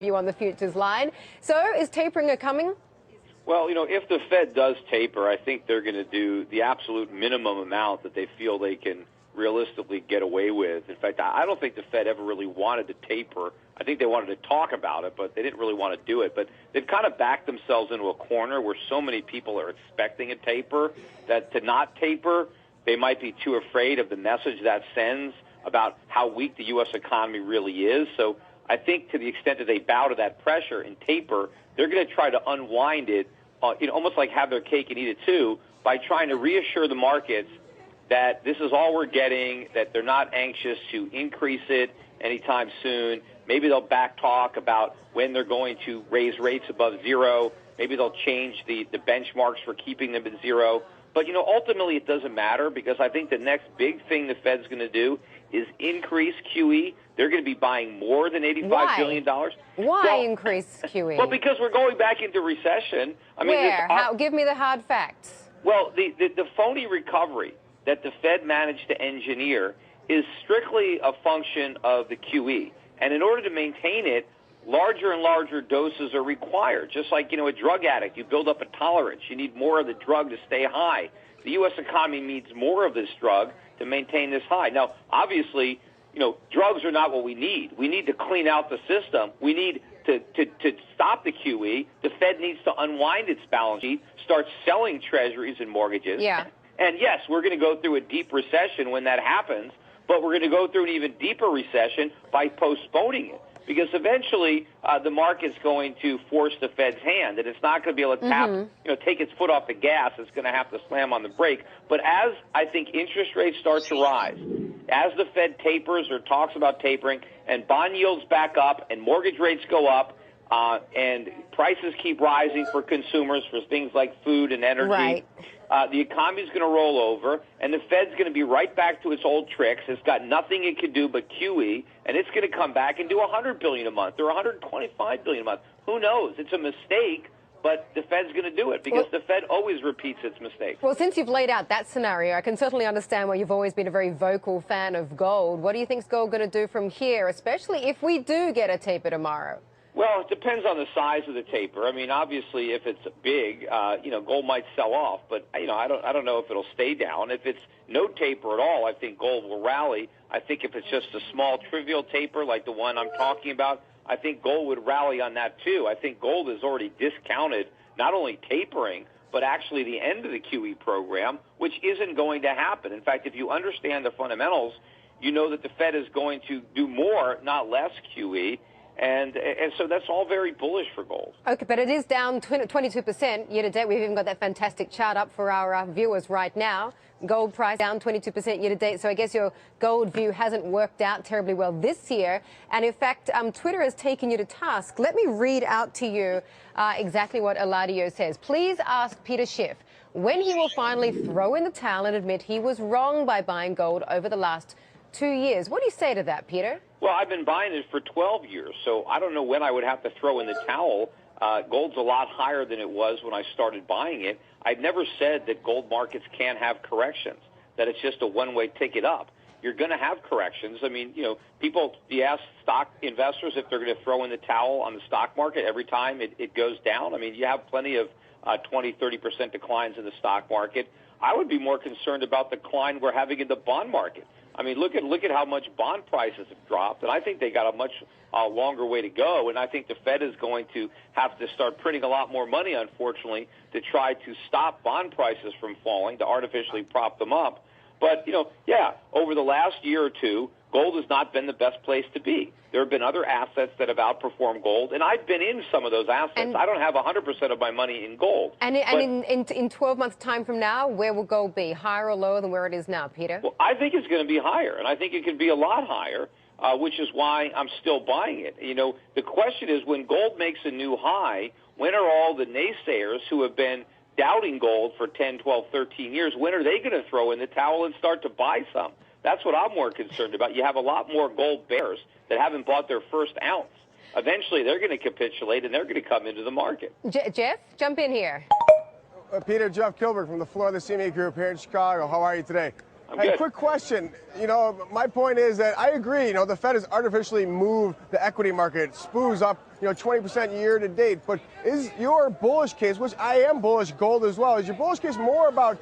You on the futures line. So is tapering coming? Well, if the Fed does taper, I think they're going to do the absolute minimum amount that they feel they can realistically get away with. In fact, I don't think the Fed ever really wanted to taper. I think they wanted to talk about it, but they didn't really want to do it. But they've kind of backed themselves into a corner where so many people are expecting a taper that to not taper, they might be too afraid of the message that sends about how weak the U.S. economy really is. So I think to the extent that they bow to that pressure and taper, they're going to try to unwind it, almost like have their cake and eat it too, by trying to reassure the markets that this is all we're getting, that they're not anxious to increase it anytime soon. Maybe they'll back talk about when they're going to raise rates above zero. Maybe they'll change the benchmarks for keeping them at zero. But, ultimately it doesn't matter because I think the next big thing the Fed's going to do is increase QE. They're going to be buying more than $85 billion. Why increase QE? Well, because we're going back into recession. Where? Give me the hard facts. Well, the phony recovery that the Fed managed to engineer is strictly a function of the QE. And in order to maintain it, larger and larger doses are required. Just like, a drug addict, you build up a tolerance. You need more of the drug to stay high. The U.S. economy needs more of this drug to maintain this high. Now, obviously, drugs are not what we need. We need to clean out the system. We need to stop the QE. The Fed needs to unwind its balance sheet, start selling treasuries and mortgages. Yeah. And yes, we're going to go through a deep recession when that happens, but we're going to go through an even deeper recession by postponing it. Because eventually the market's going to force the Fed's hand, and it's not going to be able to take its foot off the gas. It's going to have to slam on the brake. But as I think interest rates start to rise, as the Fed tapers or talks about tapering, and bond yields back up, and mortgage rates go up, and prices keep rising for consumers for things like food and energy, right. The economy is going to roll over, and the Fed's going to be right back to its old tricks. It's got nothing it can do but QE, and it's going to come back and do $100 billion a month or $125 billion a month. Who knows? It's a mistake, but the Fed's going to do it because the Fed always repeats its mistakes. Well, since you've laid out that scenario, I can certainly understand why you've always been a very vocal fan of gold. What do you think is gold going to do from here, especially if we do get a taper tomorrow? Well, it depends on the size of the taper. Obviously, if it's big, gold might sell off. But I don't know if it'll stay down. If it's no taper at all, I think gold will rally. I think if it's just a small, trivial taper like the one I'm talking about, I think gold would rally on that too. I think gold has already discounted not only tapering, but actually the end of the QE program, which isn't going to happen. In fact, if you understand the fundamentals, you know that the Fed is going to do more, not less QE. And so that's all very bullish for gold. Okay, but it is down 22% year to date. We've even got that fantastic chart up for our viewers right now. Gold price down 22% year to date. So I guess your gold view hasn't worked out terribly well this year. And in fact, Twitter has taken you to task. Let me read out to you exactly what Eladio says. Please ask Peter Schiff when he will finally throw in the towel and admit he was wrong by buying gold over the last 2 years. What do you say to that, Peter? Well, I've been buying it for 12 years, so I don't know when I would have to throw in the towel. Gold's a lot higher than it was when I started buying it. I've never said that gold markets can't have corrections, that it's just a one-way ticket up. You're going to have corrections. You ask stock investors if they're going to throw in the towel on the stock market every time it goes down. You have plenty of 20, 30% declines in the stock market. I would be more concerned about the decline we're having in the bond market. Look at how much bond prices have dropped, and I think they got a much longer way to go. And I think the Fed is going to have to start printing a lot more money, unfortunately, to try to stop bond prices from falling, to artificially prop them up. But over the last year or two, gold has not been the best place to be. There have been other assets that have outperformed gold, and I've been in some of those assets. And I don't have 100% of my money in gold. And in 12 months' time from now, where will gold be? Higher or lower than where it is now, Peter? Well, I think it's going to be higher, and I think it could be a lot higher, which is why I'm still buying it. The question is, when gold makes a new high, when are all the naysayers who have been doubting gold for 10, 12, 13 years, when are they going to throw in the towel and start to buy some? That's what I'm more concerned about. You have a lot more gold bears that haven't bought their first ounce. Eventually, they're going to capitulate, and they're going to come into the market. Jeff, jump in here. Peter, Jeff Gilbert from the floor of the CME Group here in Chicago. How are you today? Hey, quick question. You know, my point is that I agree. You know, the Fed has artificially moved the equity market, SPOO's up, 20% year to date. But is your bullish case, which I am bullish, gold as well, is your bullish case more about